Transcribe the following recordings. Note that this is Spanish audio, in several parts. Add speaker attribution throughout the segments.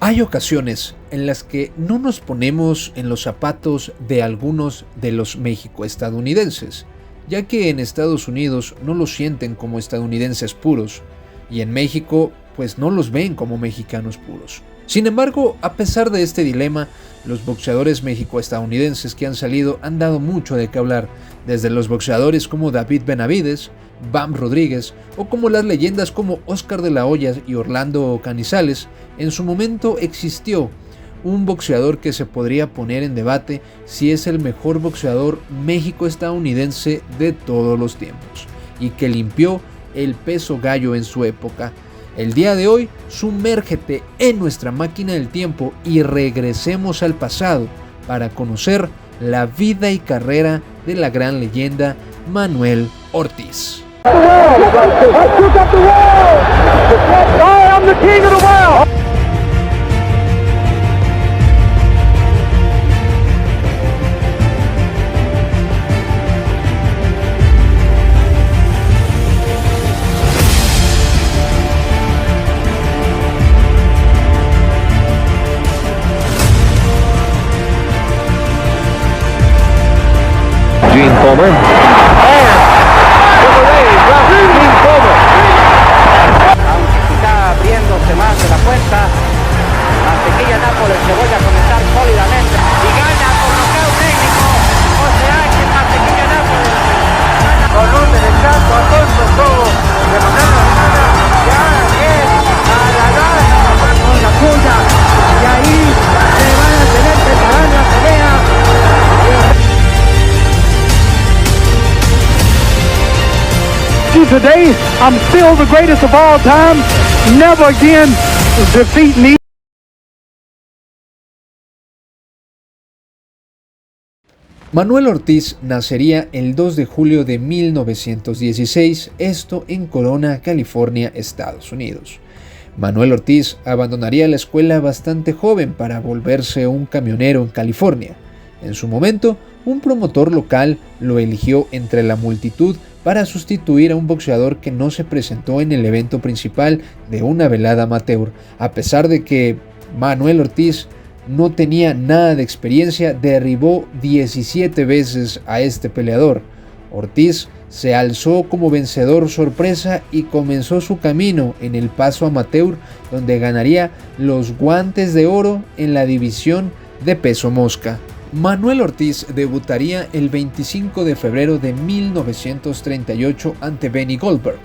Speaker 1: Hay ocasiones en las que no nos ponemos en los zapatos de algunos de los mexicoestadounidenses, ya que en Estados Unidos no los sienten como estadounidenses puros, y en México pues no los ven como mexicanos puros. Sin embargo, a pesar de este dilema, los boxeadores mexicoestadounidenses que han salido han dado mucho de qué hablar, desde los boxeadores como David Benavides, Bam Rodríguez o como las leyendas como Oscar de la Hoya y Orlando Canizales. En su momento existió un boxeador que se podría poner en debate si es el mejor boxeador mexicoestadounidense de todos los tiempos y que limpió el peso gallo en su época. El día de hoy, sumérgete en nuestra máquina del tiempo y regresemos al pasado para conocer la vida y carrera de la gran leyenda Manuel Ortiz.
Speaker 2: Gene Coleman. Está abriéndose más de la puerta. Mantequilla Nápoles se vuelve a comenzar sólidamente y gana por nocaut técnico. O sea que Mantequilla Nápoles gana con un derechazo a tonto todo. De manera ya es a la gana con la puya. Y ahí se van a tener que parar la pelea.
Speaker 3: Today, I'm still the greatest of all time. Never again defeat me.
Speaker 1: Manuel Ortiz nacería el 2 de julio de 1916, esto en Corona, California, Estados Unidos. Manuel Ortiz abandonaría la escuela bastante joven para volverse un camionero en California. En su momento, un promotor local lo eligió entre la multitud para sustituir a un boxeador que no se presentó en el evento principal de una velada amateur. A pesar de que Manuel Ortiz no tenía nada de experiencia, derribó 17 veces a este peleador. Ortiz se alzó como vencedor sorpresa y comenzó su camino en el paso amateur, donde ganaría los guantes de oro en la división de peso mosca. Manuel Ortiz debutaría el 25 de febrero de 1938 ante Benny Goldberg,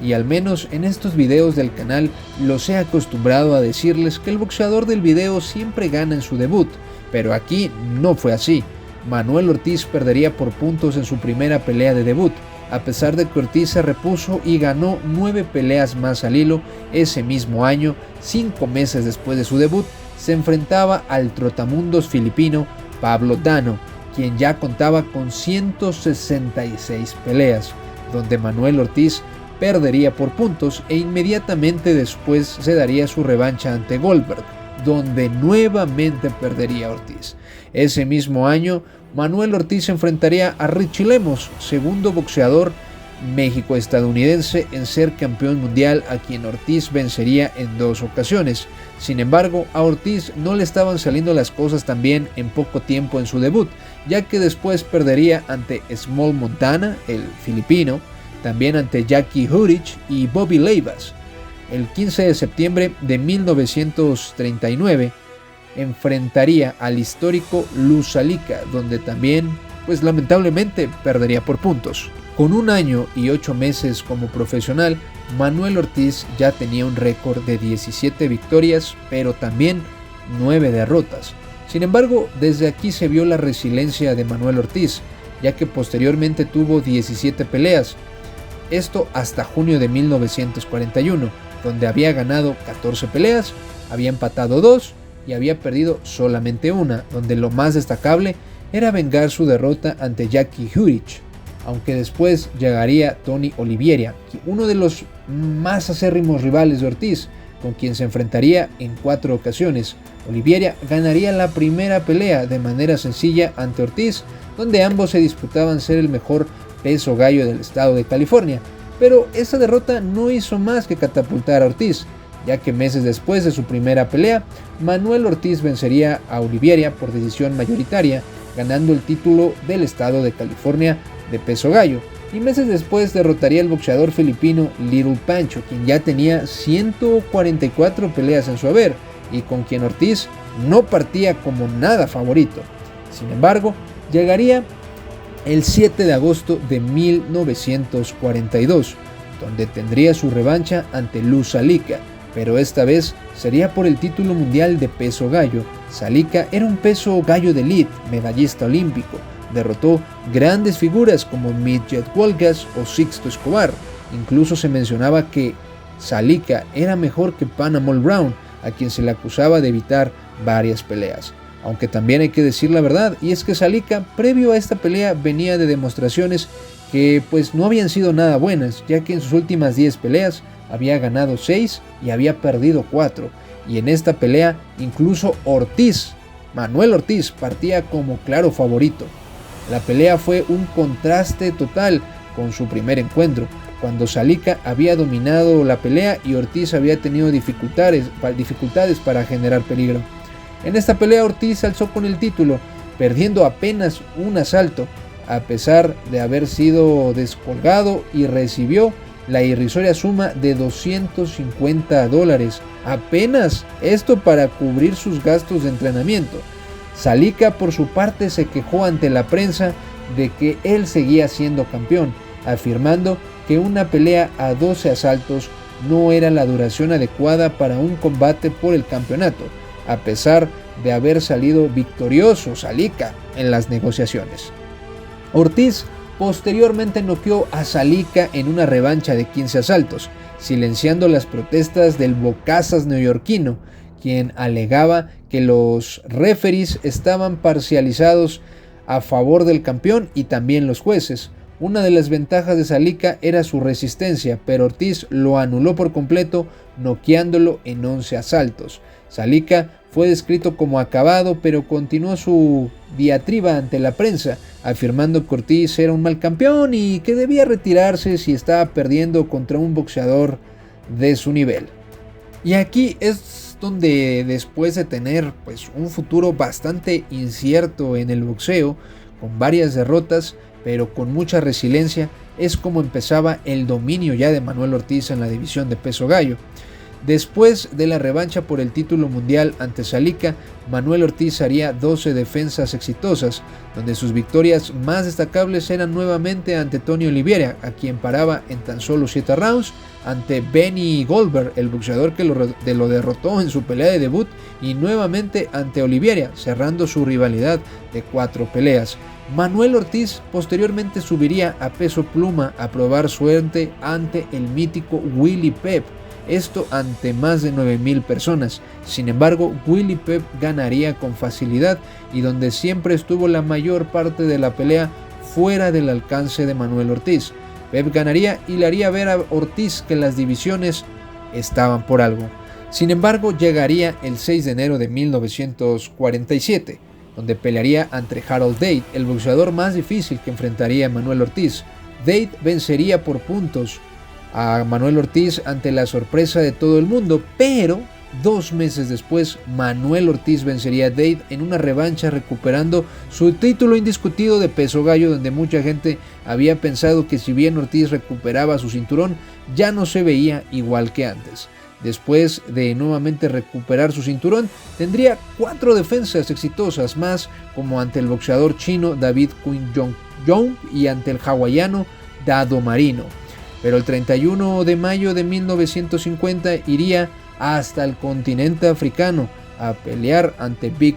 Speaker 1: y al menos en estos videos del canal los he acostumbrado a decirles que el boxeador del video siempre gana en su debut, pero aquí no fue así. Manuel Ortiz perdería por puntos en su primera pelea de debut, a pesar de que Ortiz se repuso y ganó 9 peleas más al hilo. Ese mismo año, 5 meses después de su debut, se enfrentaba al trotamundos filipino Pablo Dano, quien ya contaba con 166 peleas, donde Manuel Ortiz perdería por puntos e inmediatamente después se daría su revancha ante Goldberg, donde nuevamente perdería Ortiz. Ese mismo año, Manuel Ortiz enfrentaría a Richie Lemos, segundo boxeador mexicoestadounidense en ser campeón mundial, a quien Ortiz vencería en 2 ocasiones. Sin embargo, a Ortiz no le estaban saliendo las cosas tan bien en poco tiempo en su debut, ya que después perdería ante Small Montana, el filipino, también ante Jackie Hurich y Bobby Leivas. El 15 de septiembre de 1939 enfrentaría al histórico Luz Alica, donde también, pues lamentablemente, perdería por puntos. Con 1 año y 8 meses como profesional, Manuel Ortiz ya tenía un récord de 17 victorias, pero también 9 derrotas. Sin embargo, desde aquí se vio la resiliencia de Manuel Ortiz, ya que posteriormente tuvo 17 peleas, esto hasta junio de 1941, donde había ganado 14 peleas, había empatado 2 y había perdido solamente 1, donde lo más destacable era vengar su derrota ante Jackie Hurich, aunque después llegaría Tony Oliveira, uno de los más acérrimos rivales de Ortiz, con quien se enfrentaría en 4 ocasiones. Oliveira ganaría la primera pelea de manera sencilla ante Ortiz, donde ambos se disputaban ser el mejor peso gallo del estado de California, pero esa derrota no hizo más que catapultar a Ortiz. ya que meses después de su primera pelea, Manuel Ortiz vencería a Oliveira por decisión mayoritaria, ganando el título del estado de California de peso gallo, y meses después derrotaría al boxeador filipino Little Pancho, quien ya tenía 144 peleas en su haber y con quien Ortiz no partía como nada favorito. Sin embargo, llegaría el 7 de agosto de 1942, donde tendría su revancha ante Luz Salica, pero esta vez sería por el título mundial de peso gallo. Salica era un peso gallo de elite, medallista olímpico. Derrotó grandes figuras como Midget Walgas o Sixto Escobar. Incluso se mencionaba que Salica era mejor que Panamol Brown, a quien se le acusaba de evitar varias peleas. Aunque también hay que decir la verdad, y es que Salica, previo a esta pelea, venía de demostraciones que pues no habían sido nada buenas, ya que en sus últimas 10 peleas había ganado 6 y había perdido 4, y en esta pelea incluso Manuel Ortiz, partía como claro favorito. La pelea fue un contraste total con su primer encuentro, cuando Salica había dominado la pelea y Ortiz había tenido dificultades para generar peligro. En esta pelea Ortiz alzó con el título, perdiendo apenas un asalto, a pesar de haber sido descolgado, y recibió la irrisoria suma de $250, apenas esto para cubrir sus gastos de entrenamiento. Salica por su parte se quejó ante la prensa de que él seguía siendo campeón, afirmando que una pelea a 12 asaltos no era la duración adecuada para un combate por el campeonato, a pesar de haber salido victorioso Salica en las negociaciones. Ortiz posteriormente noqueó a Salica en una revancha de 15 asaltos, silenciando las protestas del bocazas neoyorquino, quien alegaba que los referees estaban parcializados a favor del campeón y también los jueces. Una de las ventajas de Salica era su resistencia, pero Ortiz lo anuló por completo, noqueándolo en 11 asaltos. Salica fue descrito como acabado, pero continuó su diatriba ante la prensa, afirmando que Ortiz era un mal campeón y que debía retirarse si estaba perdiendo contra un boxeador de su nivel. Y aquí es donde, después de tener pues un futuro bastante incierto en el boxeo, con varias derrotas, pero con mucha resiliencia, es como empezaba el dominio ya de Manuel Ortiz en la división de peso gallo. Después de la revancha por el título mundial ante Salica, Manuel Ortiz haría 12 defensas exitosas, donde sus victorias más destacables eran nuevamente ante Tony Oliveira, a quien paraba en tan solo 7 rounds, ante Benny Goldberg, el boxeador que lo derrotó en su pelea de debut, y nuevamente ante Oliveira, cerrando su rivalidad de 4 peleas. Manuel Ortiz posteriormente subiría a peso pluma a probar suerte ante el mítico Willie Pep, esto ante más de 9,000 personas. Sin embargo, Willie Pep ganaría con facilidad, y donde siempre estuvo la mayor parte de la pelea fuera del alcance de Manuel Ortiz. Pep ganaría y le haría ver a Ortiz que las divisiones estaban por algo. Sin embargo, llegaría el 6 de enero de 1947, donde pelearía ante Harold Date, el boxeador más difícil que enfrentaría a Manuel Ortiz. Date vencería por puntos a Manuel Ortiz ante la sorpresa de todo el mundo, pero 2 meses después Manuel Ortiz vencería a Date en una revancha, recuperando su título indiscutido de peso gallo, donde mucha gente había pensado que si bien Ortiz recuperaba su cinturón, ya no se veía igual que antes. Después de nuevamente recuperar su cinturón, tendría 4 defensas exitosas más, como ante el boxeador chino David Quinn Jong y ante el hawaiano Dado Marino. Pero el 31 de mayo de 1950 iría hasta el continente africano a pelear ante Big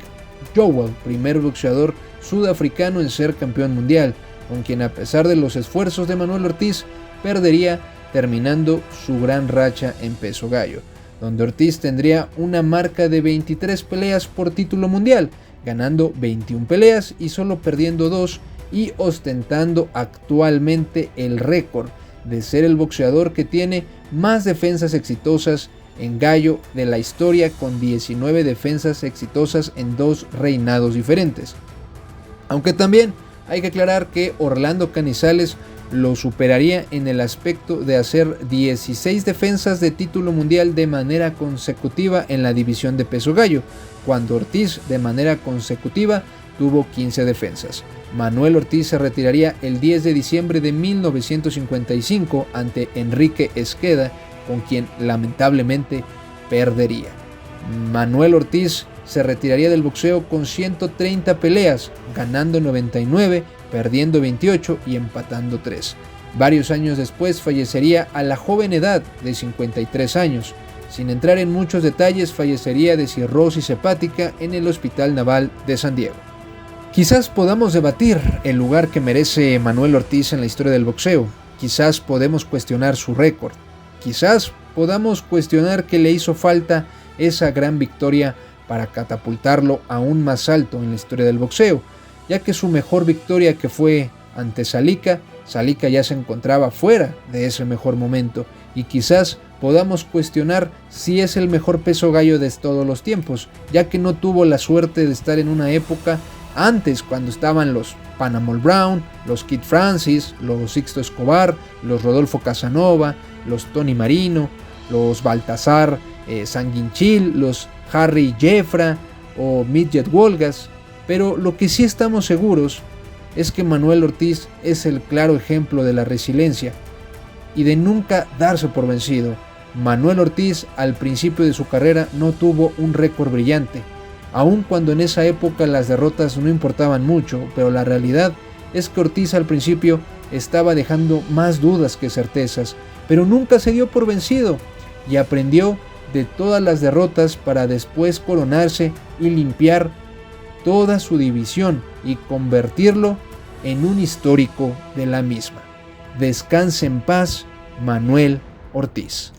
Speaker 1: Joel, primer boxeador sudafricano en ser campeón mundial, con quien, a pesar de los esfuerzos de Manuel Ortiz, perdería, terminando su gran racha en peso gallo, donde Ortiz tendría una marca de 23 peleas por título mundial, ganando 21 peleas y solo perdiendo 2, y ostentando actualmente el récord de ser el boxeador que tiene más defensas exitosas en gallo de la historia, con 19 defensas exitosas en 2 reinados diferentes. Aunque también hay que aclarar que Orlando Canizales lo superaría en el aspecto de hacer 16 defensas de título mundial de manera consecutiva en la división de peso gallo, cuando Ortiz de manera consecutiva tuvo 15 defensas. Manuel Ortiz se retiraría el 10 de diciembre de 1955 ante Enrique Esqueda, con quien lamentablemente perdería. Manuel Ortiz se retiraría del boxeo con 130 peleas, ganando 99, perdiendo 28 y empatando 3. Varios años después fallecería a la joven edad de 53 años. Sin entrar en muchos detalles, fallecería de cirrosis hepática en el Hospital Naval de San Diego. Quizás podamos debatir el lugar que merece Manuel Ortiz en la historia del boxeo. Quizás podemos cuestionar su récord. Quizás podamos cuestionar que le hizo falta esa gran victoria para catapultarlo aún más alto en la historia del boxeo, ya que su mejor victoria, que fue ante Salica ya se encontraba fuera de ese mejor momento, y quizás podamos cuestionar si es el mejor peso gallo de todos los tiempos, ya que no tuvo la suerte de estar en una época antes, cuando estaban los Panamol Brown, los Kid Francis, los Sixto Escobar, los Rodolfo Casanova, los Tony Marino, los Baltasar Sanguinchil, los Harry Jeffra o Midget Wolgas. Pero lo que sí estamos seguros es que Manuel Ortiz es el claro ejemplo de la resiliencia y de nunca darse por vencido. Manuel Ortiz al principio de su carrera no tuvo un récord brillante, aun cuando en esa época las derrotas no importaban mucho, pero la realidad es que Ortiz al principio estaba dejando más dudas que certezas, pero nunca se dio por vencido y aprendió de todas las derrotas para después coronarse y limpiar toda su división y convertirlo en un histórico de la misma. Descanse en paz, Manuel Ortiz.